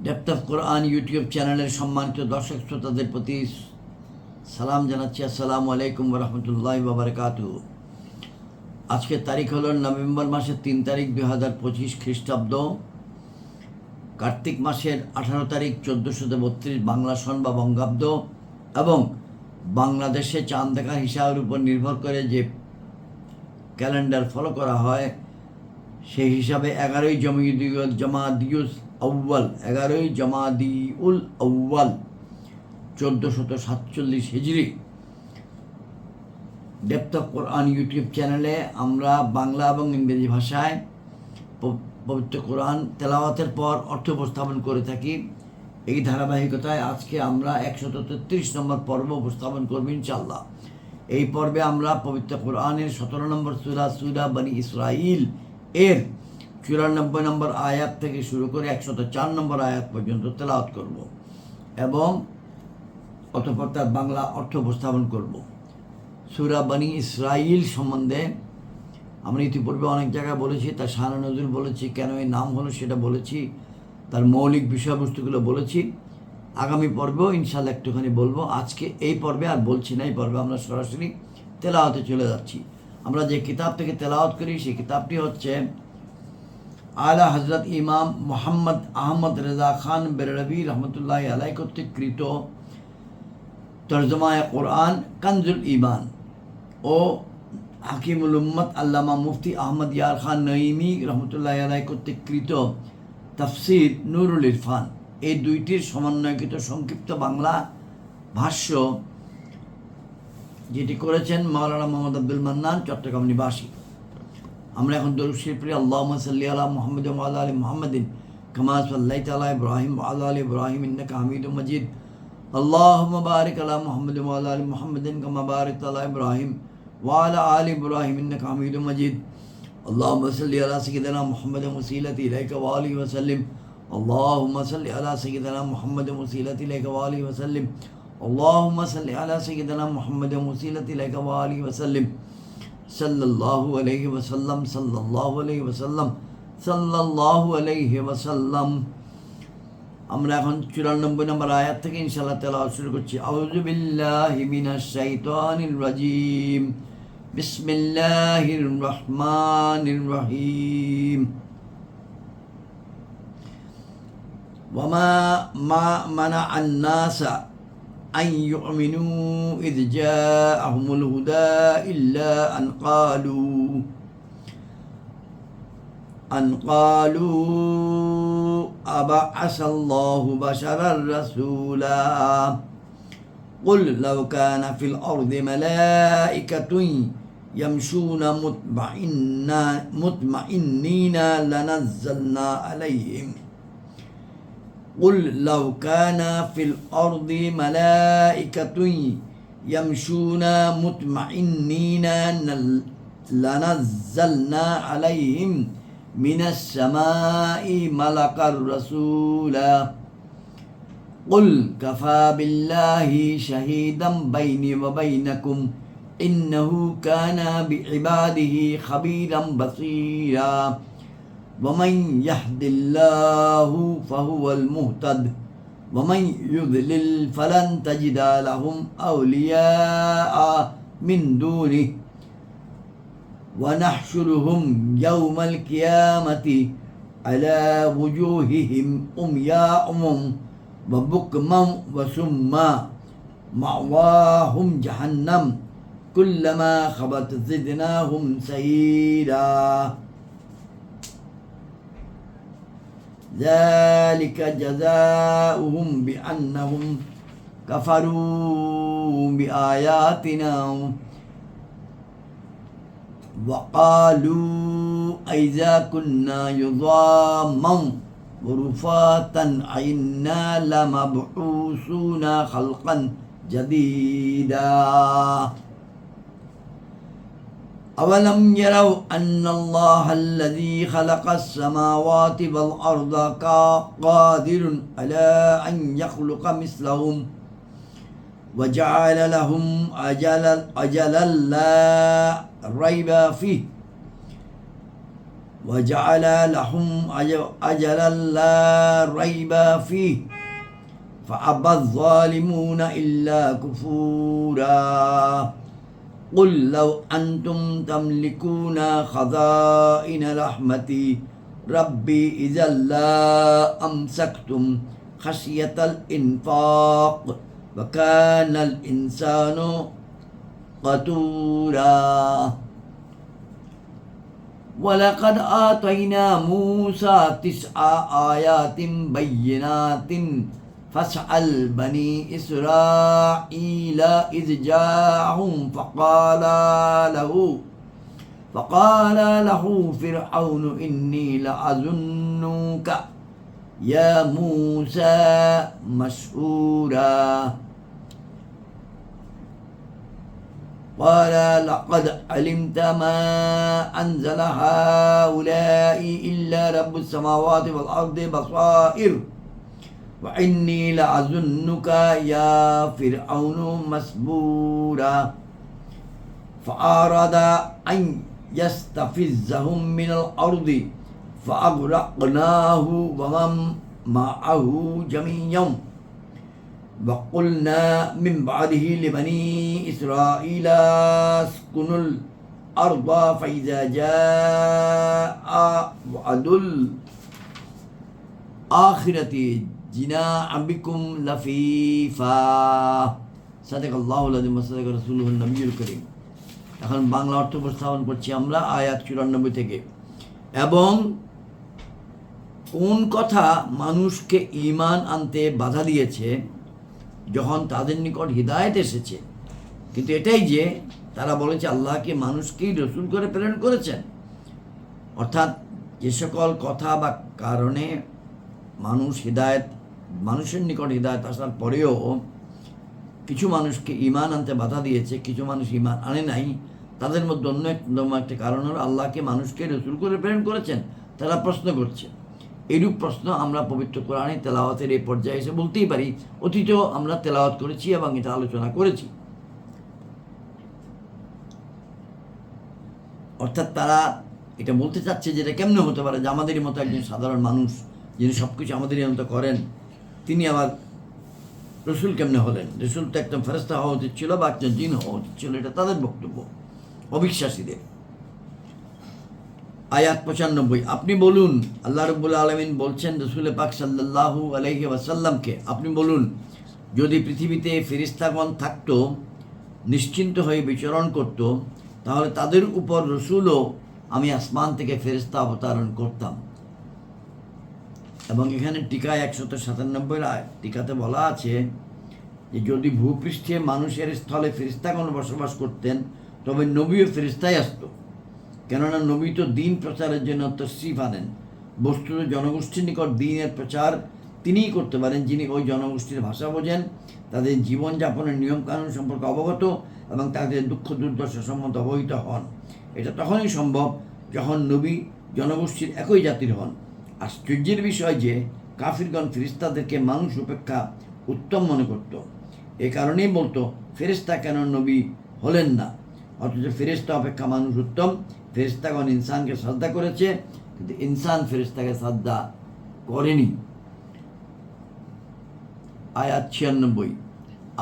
Depth of Quran YouTube চ্যানেলের সম্মানিত দর্শক শ্রোতাদের প্রতি সালাম জানাচ্ছি। আসসালামু আলাইকুম রহমতুল্লাহি ওয়া বারাকাতুহু। আজকের তারিখ হল নভেম্বর মাসের 3 তারিখ 2025 খ্রিস্টাব্দ, কার্তিক মাসের 18 তারিখ 1432 বাংলা সন বা বঙ্গাব্দ, এবং বাংলাদেশে চাঁদ দেখার হিসাবের উপর নির্ভর করে যে ক্যালেন্ডার ফলো করা হয় সেই হিসাবে 11ই জমাদিউল আউয়াল 1447 হিজরি। ডেপথ অফ কোরআন ইউটিউব চ্যানেলে আমরা বাংলা এবং ইংরেজি ভাষায় পবিত্র কোরআন তেলাওয়াতের পর অর্থ উপস্থাপন করে থাকি। এই ধারাবাহিকতায় আজকে আমরা 133 নম্বর পর্ব উপস্থাপন করব ইনশাআল্লাহ। এই পর্বে আমরা পবিত্র কোরআনের 17 নম্বর সূরা বনী ইসরাইল এর 94 নম্বর আয়াত থেকে শুরু করে 104 নম্বর আয়াত পর্যন্ত তেলাওয়াত করব এবং অতঃপর তার বাংলা অর্থ উপস্থাপন করব। সূরা বনী ইসরাইল সম্বন্ধে আমরা ইতিপূর্বে অনেক জায়গায় বলেছি, তার শান নজুল বলেছি, কেন এই নাম হলো সেটা বলেছি, তার মৌলিক বিষয়বস্তুগুলো বলেছি। আগামী পর্বেও ইনশাআল্লাহ একটুখানি বলবো। আজকে এই পর্বে আর বলছি না, এই পর্বে আমরা সরাসরি তেলাওয়াতে চলে যাচ্ছি। আমরা যে কিতাব থেকে তেলাওয়াত করি সেই কিতাবটি হচ্ছে আলা হজরত ইমাম মোহাম্মদ আহমদ রেজা খান বেরলভী রহমতুল্লাহ আলাই কর্তৃক কৃত তর্জমায়ে কোরআন কানজুল ঈমান ও হাকিমুল উম্মত আল্লামা মুফতি আহমদ ইয়ার খান নঈমি রহমতুল্লাহ আলাই কর্তৃক কৃত তাফসির নুরুল ইরফান, এই দুইটির সমন্বয়কৃত সংক্ষিপ্ত বাংলা ভাষ্য যেটি করেছেন মাওলানা মোহাম্মদ আব্দুল মান্নান, চট্টগ্রাম নিবাসী। আমরা এখন দরুদ শরীফ পড়ি। আল্লাহুম্মা সাল্লি আলা মুহাম্মাদ ওয়া আলা আলি মুহাম্মাদিন কামা সাল্লাইতা আলা ইব্রাহিম ওয়া আলা আলি ইব্রাহিম ইন্নাকা হামিদুম মাজিদ। আল্লাহুম্মা বারিক আলা মুহাম্মাদ ওয়া আলা আলি মুহাম্মাদিন কামা বারাকতা আলা ইব্রাহিম ওয়া আলা আলি ইব্রাহিম ইন্নাকা হামিদুম মাজিদ। আল্লাহুম্মা সাল্লি আলা সাইয়্যিদিনা মুহাম্মাদিন ওয়াসিলাতি ইলাইকা ওয়া আলিহি ওয়া সাল্লিম। আল্লাহুম্মা সাল্লি আলা সাইয়্যিদিনা মুহাম্মাদিন ওয়াসিলাতি ইলাইকা ওয়া আলিহি ওয়া সাল্লিম। আল্লাহুম্মা সাল্লি আলা সাইয়্যিদিনা মুহাম্মাদিন ওয়াসিলাতি ইলাইকা ওয়া আলিহি ওয়া সাল্লিম। সাল্লাল্লাহু আলাইহি ওয়াসাল্লাম, সাল্লাল্লাহু আলাইহি ওয়াসাল্লাম, সাল্লাল্লাহু আলাইহি ওয়াসাল্লাম। আমরা এখন 94 নম্বর আয়াত থেকে ইনশাআল্লাহ তেলাওয়াত শুরু করছি। আউযু বিল্লাহি মিনাশ শাইতানির রাজিম। বিসমিল্লাহির রহমানির রহিম। ওয়ামা মানা'আন নাসা أن يؤمنوا إذ جاءهم الهدى إلا أن قالوا أبعث الله بشرا رسولا قل لو كان في الأرض ملائكة يمشون مطمئنين لنزلنا عليهم قل لو كان في الأرض ملائكة يمشون مطمئنين لنزلنا عليهم من السماء ملكا رسولا قل كفى بالله شهيدا بيني وبينكم إنه كان بعباده خبيرا بصيرا ومن يهد الله فهو المهتد ومن يضلل فلن تجد لهم أولياء من دونه ونحشرهم يوم القيامة على وجوههم عمياء وبكما وسما مأواهم جهنم كلما خبت زدناهم سعيرا ذلك جزاؤهم بأنهم كفروا بآياتنا وقالوا أئذا كنا عظاما ورفاتا أئنا لمبعوثون خلقا جديدا أولم يروا أن الله الذي خلق السماوات والأرض قادر على أن يخلق مثلهم وجعل لهم أجلا لا ريب فيه وجعل لهم أجلا لا ريب فيه فأبى الظالمون إلا كفورا قل لو أنتم تملكون خزائن رحمة ربي إذا لا أمسكتم خشية الإنفاق وكان الإنسان قتورا ولقد آتينا موسى 9 آيات بينات فاسأل بني إسرائيل إذ جاءهم فقال له فرعون إني لأظنك يا موسى مسحورا قال لقد علمت ما أنزل هؤلاء إلا رب السماوات والأرض بصائر وإني لأظنك يا فرعون مسبورا فأراد أن يستفزهم من الأرض فأغرقناه ومن معه جميعا وقلنا من بعده لبني إسرائيل اسكنوا الأرض فإذا جاء وعد الآخرة جينا بكم لفيفا صدق الله العظيم وصدق رسوله النبي الكريم। এখন বাংলা অর্থ উপস্থাপন করছি আমরা আয়াত 94 থেকে। এবং কোন কথা মানুষকে ঈমান আনতে বাধা দিয়েছে যখন তাদের নিকট হিদায়াত এসেছে, কিন্তু এটাই যে তারা বলেছে আল্লাহকে মানুষকেই রসুল করে প্রেরণ করেছেন। অর্থাৎ যে সকল কথা বা কারণে মানুষের নিকট হিদায়াত আসার পরেও কিছু মানুষকে ঈমান আনতে বাধা দিয়েছে, কিছু মানুষ ঈমান আনে নাই, তাদের মধ্যে অন্যতম একটা কারণ হলো আল্লাহকে মানুষকে রসুল করে প্রেরণ করেছেন। তারা প্রশ্ন করছে, এইরূপ প্রশ্ন আমরা পবিত্র কোরআনে তেলাওয়াতের এই পর্যায়ে এসে বলতেই পারি, অতীতেও আমরা তেলাওয়াত করেছি এবং এটা আলোচনা করেছি। অর্থাৎ তারা এটা বলতে চাচ্ছে যে এটা কেমনে হতে পারে যে আমাদেরই মতো একজন সাধারণ মানুষ যিনি সব কিছু আমাদেরই মতো করেন, তিনি আবার রসুল কেমনে হলেন? রসুল তো একদম ফেরেশতা হওয়া উচিত ছিল বা একজন জিন হওয়া উচিত ছিল, এটা তাদের বক্তব্য অবিশ্বাসীদের। আয়াত 95, আপনি বলুন, আল্লাহ রাব্বুল আলামিন বলছেন রসুল পাক সাল্লাল্লাহু আলাইহি ওয়াসাল্লামকে, আপনি বলুন যদি পৃথিবীতে ফেরেশতাগণ থাকতো, নিশ্চিন্ত হয়ে বিচরণ করত, তাহলে তাদের উপর রসুলও আমি আসমান থেকে ফেরেশতা অবতরণ করতাম। এবং এখানে টিকায় 197 টিকাতে বলা আছে যে যদি ভূপৃষ্ঠে মানুষের স্থলে ফেরেশতাগণ বসবাস করতেন তবে নবীও ফেরেশতাই আসতো, কেননা নবী তো দিন প্রচারের জন্য তশরিফ আনেন। বস্তুত জনগোষ্ঠীর নিকট দিনের প্রচার তিনিই করতে পারেন যিনি ওই জনগোষ্ঠীর ভাষা বোঝেন, তাদের জীবনযাপনের নিয়মকানুন সম্পর্কে অবগত এবং তাদের দুঃখ দুর্দশা সম্বন্ধে অবহিত হন। এটা তখনই সম্ভব যখন নবী জনগোষ্ঠীর একই জাতির হন। আশ্চর্যের বিষয় যে কাফিরগণ ফেরেশতাদেরকে মানুষ অপেক্ষা উত্তম মনে করত, এ কারণেই বলতো ফেরেশতা কেন নবী হলেন না, অথচ ফেরেশতা অপেক্ষা মানুষ উত্তম। ফেরেশতাগণ ইনসানকে শ্রদ্ধা করেছে, কিন্তু ইনসান ফেরেশতাকে শ্রদ্ধা করেনি। আয়াত 96,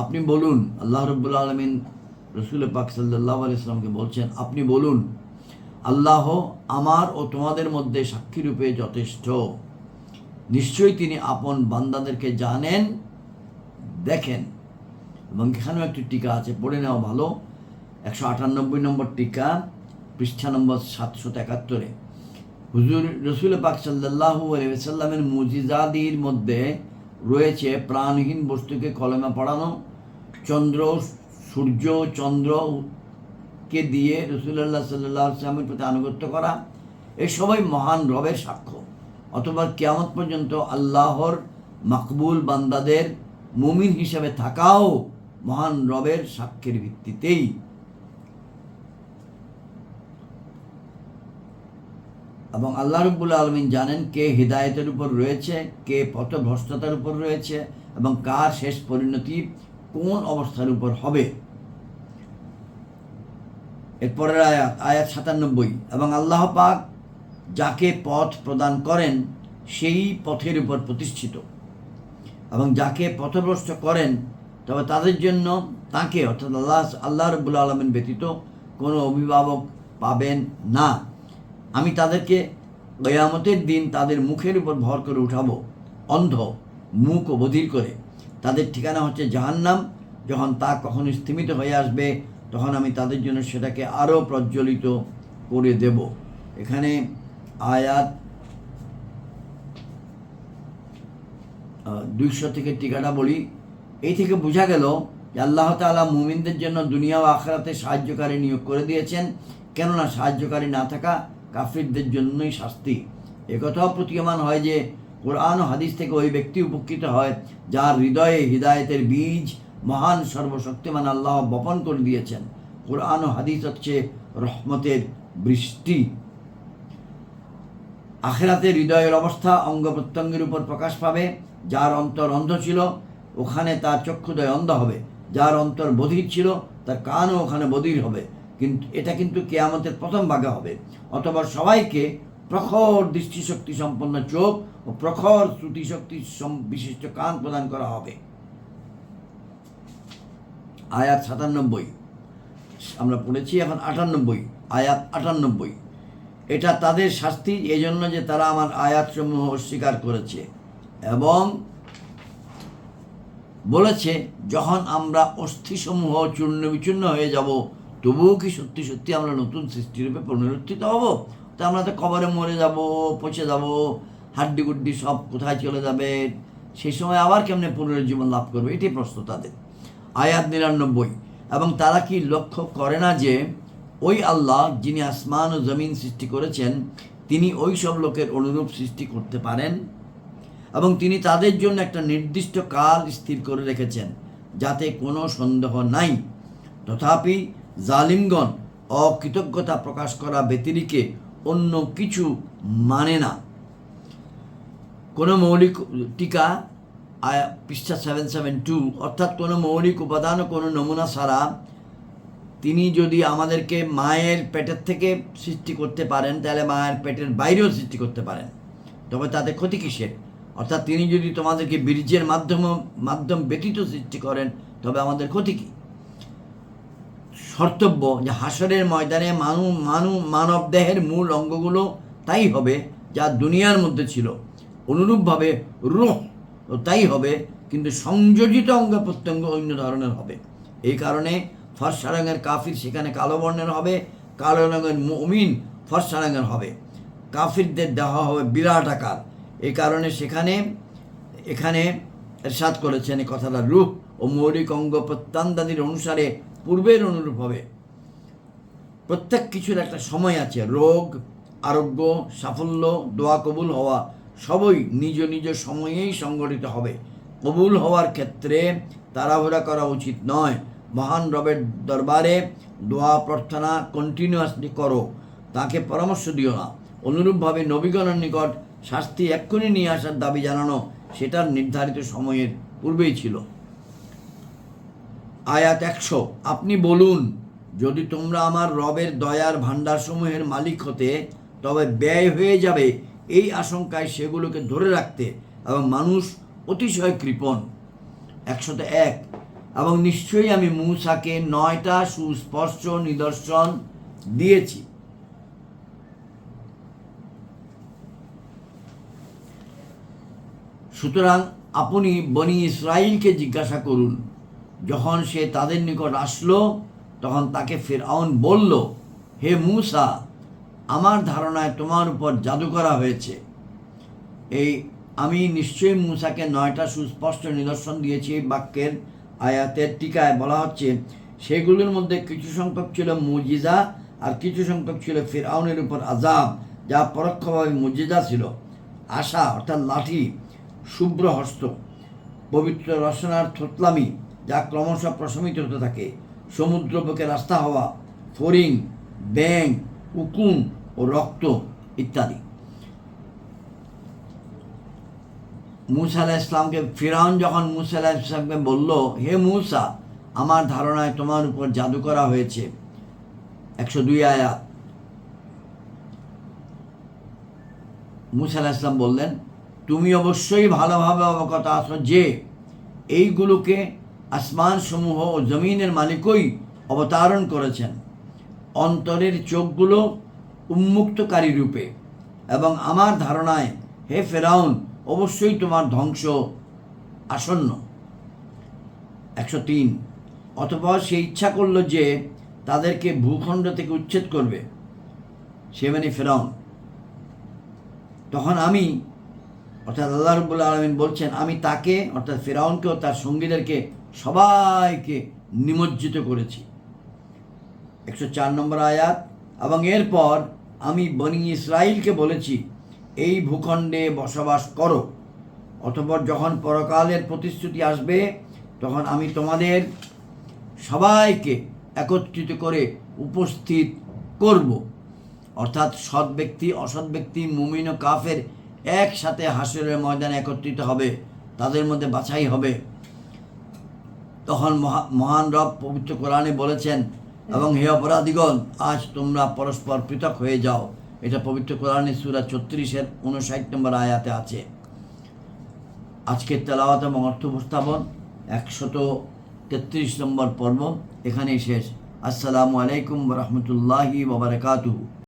আপনি বলুন, আল্লাহ রাব্বুল আলামিন রসুল পাক সাল্লাল্লাহু আলাইহি ওয়াসাল্লামকে বলছেন, আপনি বলুন আল্লাহ আমার ও তোমাদের মধ্যে সাক্ষী রূপে যথেষ্ট, নিশ্চয়ই তিনি আপন বান্দাদেরকে জানেন, দেখেন। এবং এখানেও একটি টিকা আছে, পড়ে নেওয়া ভালো, 198 নম্বর টিকা, পৃষ্ঠা নম্বর 771। হুজুর রসুল পাক সাল্লাল্লাহু আলাইহি ওয়াসাল্লামের মুজিজাদির মধ্যে রয়েছে প্রাণহীন বস্তুকে কলমে পড়ানো, চন্দ্রকে দিয়ে রাসূলুল্লাহ সাল্লাল্লাহু আলাইহি ওয়াসাল্লামের প্রতি আনুগত্য করা, এই সবাই মহান রবের সাক্ষ্য। অথবা কিয়ামত পর্যন্ত আল্লাহর মাকবুল বান্দাদের মুমিন হিসেবে থাকাও মহান রবের সাক্ষ্যের ভিত্তিতেই। এবং আল্লাহ রাব্বুল আলামিন জানেন কে হিদায়াতের উপর রয়েছে, কে পথভ্রষ্টতার উপর রয়েছে, এবং কার শেষ পরিণতি কোন অবস্থার উপর হবে। এরপরের আয়াত 97, এবং আল্লাহ পাক যাকে পথ প্রদান করেন সেই পথের উপর প্রতিষ্ঠিত, এবং যাকে পথভ্রষ্ট করেন তবে তাদের জন্য তাকে অর্থাৎ আল্লাহ রাব্বুল আলামিন ব্যতীত কোনো অভিভাবক পাবেন না। আমি তাদেরকে কিয়ামতের দিন তাদের মুখের উপর ভর করে উঠাবো, অন্ধ, মুখ ও বধির করে। তাদের ঠিকানা হচ্ছে জাহান্নাম। যখন তা কখনো স্থিমিত হয়ে আসবে তখন আমি তাদের জন্য সেটাকে আরও প্রজ্বলিত করে দেব। এখানে আয়াত 200 থেকে টিকাটা বলি। এই থেকে বোঝা গেল যে আল্লাহ তাআলা মুমিনদের জন্য দুনিয়া ও আখিরাতে সাহায্যকারী নিয়োগ করে দিয়েছেন, কেননা সাহায্যকারী না থাকা কাফিরদের জন্যই শাস্তি। একথাও প্রতীয়মান হয় যে কোরআন ও হাদিস থেকে ওই ব্যক্তি উপকৃত হয় যার হৃদয়ে হিদায়েতের বীজ মহান সর্বশক্তিমান আল্লাহ বপন করে দিয়েছেন। কোরআন ও হাদিস হচ্ছে রহমতের বৃষ্টি। আখিরাতে হৃদয়ের অবস্থা অঙ্গ প্রত্যঙ্গের উপর প্রকাশ পাবে। যার অন্তর অন্ধ ছিল ওখানে তার চক্ষুদয় অন্ধ হবে, যার অন্তর বধির ছিল তার কানও ওখানে বধির হবে। এটা কিন্তু কিয়ামতের প্রথম ভাগে হবে। অতঃপর সবাইকে প্রখর দৃষ্টিশক্তি সম্পন্ন চোখ ও প্রখর শ্রুতিশক্তি বিশিষ্ট কান প্রদান করা হবে। আয়াত 97 আমরা পড়েছি, এখন 98 আয়াত 98। এটা তাদের শাস্তি এজন্য যে তারা আমার আয়াতসমূহ অস্বীকার করেছে এবং বলেছে, যখন আমরা অস্থিসমূহ চূর্ণ বিচূর্ণ হয়ে যাব তবুও কি সত্যি সত্যি আমরা নতুন সৃষ্টিরূপে পুনরুত্থিত হব? তা আমরা তো কবরে মরে যাব, পচে যাব, হাড্ডি গুড্ডি সব কোথায় চলে যাবে, সেই সময় আবার কেমনে পুনরুজ্জীবন লাভ করবে? এটাই প্রশ্ন তাদের। আয়াত 99। এবং তারা কি লক্ষ্য করে না যে ওই আল্লাহ যিনি আসমান ও জমিন সৃষ্টি করেছেন তিনি ওই সব লোকের অনুরূপ সৃষ্টি করতে পারেন, এবং তিনি তাদের জন্য একটা নির্দিষ্ট কাল স্থির করে রেখেছেন যাতে কোনো সন্দেহ নাই। তথাপি জালিমগণ অকৃতজ্ঞতা প্রকাশ করা ব্যতিরিকে অন্য কিছু মানে না। কোনো মৌলিক টিকা পৃষ্ঠা 772, অর্থাৎ কোনো মৌলিক উপাদান ও কোনো নমুনা ছাড়া তিনি যদি আমাদেরকে মায়ের পেটের থেকে সৃষ্টি করতে পারেন তাহলে মায়ের পেটের বাইরেও সৃষ্টি করতে পারেন, তবে তাতে ক্ষতি কিসের? অর্থাৎ তিনি যদি তোমাদেরকে বীর্যের মাধ্যম ব্যতীত সৃষ্টি করেন তবে আমাদের ক্ষতি কী? শর্তব্য যে হাসরের ময়দানে মানব দেহের মূল অঙ্গগুলো তাই হবে যা দুনিয়ার মধ্যে ছিল, অনুরূপভাবে রূহ তাই হবে, কিন্তু সংযোজিত অঙ্গ প্রত্যঙ্গ অন্য ধরনের হবে। এই কারণে ফর্সা রঙের কাফির সেখানে কালো বর্ণের হবে, কালো রঙের মুমিন ফর্সা রঙের হবে। কাফিরদের দেওয়া হবে বিরাট আকার। এই কারণে এখানে ইরশাদ করেছেন এই কথাটা রূহ ও মৌলিক অঙ্গ প্রত্যঙ্গাদির অনুসারে পূর্বের অনুরূপ হবে। প্রত্যেক কিছুর একটা সময় আছে। রোগ, আরোগ্য, সাফল্য, দোয়া কবুল হওয়া সবই নিজ নিজ সময়েই সংগঠিত হবে। কবুল হওয়ার ক্ষেত্রে তাড়াহুড়া করা উচিত নয়। মহান রবের দরবারে দোয়া প্রার্থনা কন্টিনিউয়াসলি করো, তাকে পরামর্শ দিও না। অনুরূপভাবে নবীগণের নিকট শাস্তি এক্ষুনি নিয়ে আসার দাবি জানানো সেটার নির্ধারিত সময়ের পূর্বেই ছিল। আয়াত 100। আপনি বলুন, যদি তোমরা আমার রবের দয়ার ভাণ্ডারসমূহের মালিক হতে তবে ব্যয় হয়ে যাবে এই আশঙ্কায় সেগুলোকে ধরে রাখতে, এবং মানুষ অতিশয় কৃপণ। 101। এবং নিশ্চয়ই আমি মূসাকে 9টা সুস্পষ্ট নিদর্শন দিয়েছি। সুতরাং আপনি বনি ইসরাইলকে জিজ্ঞাসা করুন, যখন সে তাদের নিকট আসলো তখন তাকে ফিরআউন বলল, হে মূসা, আমার ধারণায় তোমার উপর জাদু করা হয়েছে। এই আমি নিশ্চয়ই মূসাকে 9টা সুস্পষ্ট নিদর্শন দিয়েছি। এই বাক্যের আয়াতের টিকায় বলা হচ্ছে সেগুলোর মধ্যে কিছু সংখ্যক ছিল মুজিজা আর কিছু সংখ্যক ছিল ফিরআউনের উপর আযাব, যা পরোক্ষভাবে মুজিজা ছিল। আশা অর্থাৎ লাঠি, শুভ্র হস্ত, পবিত্র রসনার থতলামি যা ক্রমশ প্রশমিত হতে থাকে, সমুদ্র বুকে রাস্তা হওয়া, ফড়িং, ব্যাং, উকুন ও রক্ত ইত্যাদি। মূসা আলাইহিস সালামকে ফিরআউন যখন মূসা আলাইহিস সালামকে বলল, হে মূসা, আমার ধারণায় তোমার উপর জাদু করা হয়েছে। 102 আয়াত। মুসা আলাইহিস সালাম বললেন, তুমি অবশ্যই ভালোভাবে অবগত আছো যে এইগুলোকে আসমান সমূহ ও জমিনের মালিকই অবতারণ করেছেন অন্তরের চোখগুলো উন্মুক্তকারী রূপে, এবং আমার ধারণায় হে ফেরাউন অবশ্যই তোমার ধ্বংস আসন্ন। 103। অতঃপর সে ইচ্ছা করলো যে তাদেরকে ভূখণ্ড থেকে উচ্ছেদ করবে, সে মানে ফেরাউন। তখন আমি, অর্থাৎ আল্লাহ রাব্বুল আলামিন বলছেন, আমি তাকে অর্থাৎ ফেরাউনকে ও তার সঙ্গীদেরকে সবাইকে নিমজ্জিত করেছি। 104 নম্বর আয়াত, এবং এরপর আমি বনি ইসরাইলকে বলেছি এই ভূখণ্ডে বসবাস করো, অতঃপর যখন পরকালের প্রতিশ্রুতি আসবে তখন আমি তোমাদের সবাইকে একত্রিত করে উপস্থিত করব, অর্থাৎ সৎ ব্যক্তি অসৎ ব্যক্তি মুমিন ও কাফের একসাথে হাসরের ময়দানে একত্রিত হবে, তাদের মধ্যে বাছাই হবে। তখন মহান রব পবিত্র কোরআনে বলেছেন, এবং হে অপরাধীগণ আজ তোমরা পরস্পর পৃথক হয়ে যাও। এটা পবিত্র কোরআনে সূরা 36-এর 59 নম্বর আয়াতে আছে। আজকের তেলাওয়াত এবং অর্থ উপস্থাপন 133 নম্বর পর্ব এখানেই শেষ। আসসালামু আলাইকুম ওয়া রাহমাতুল্লাহি ওয়া বারাকাতুহু।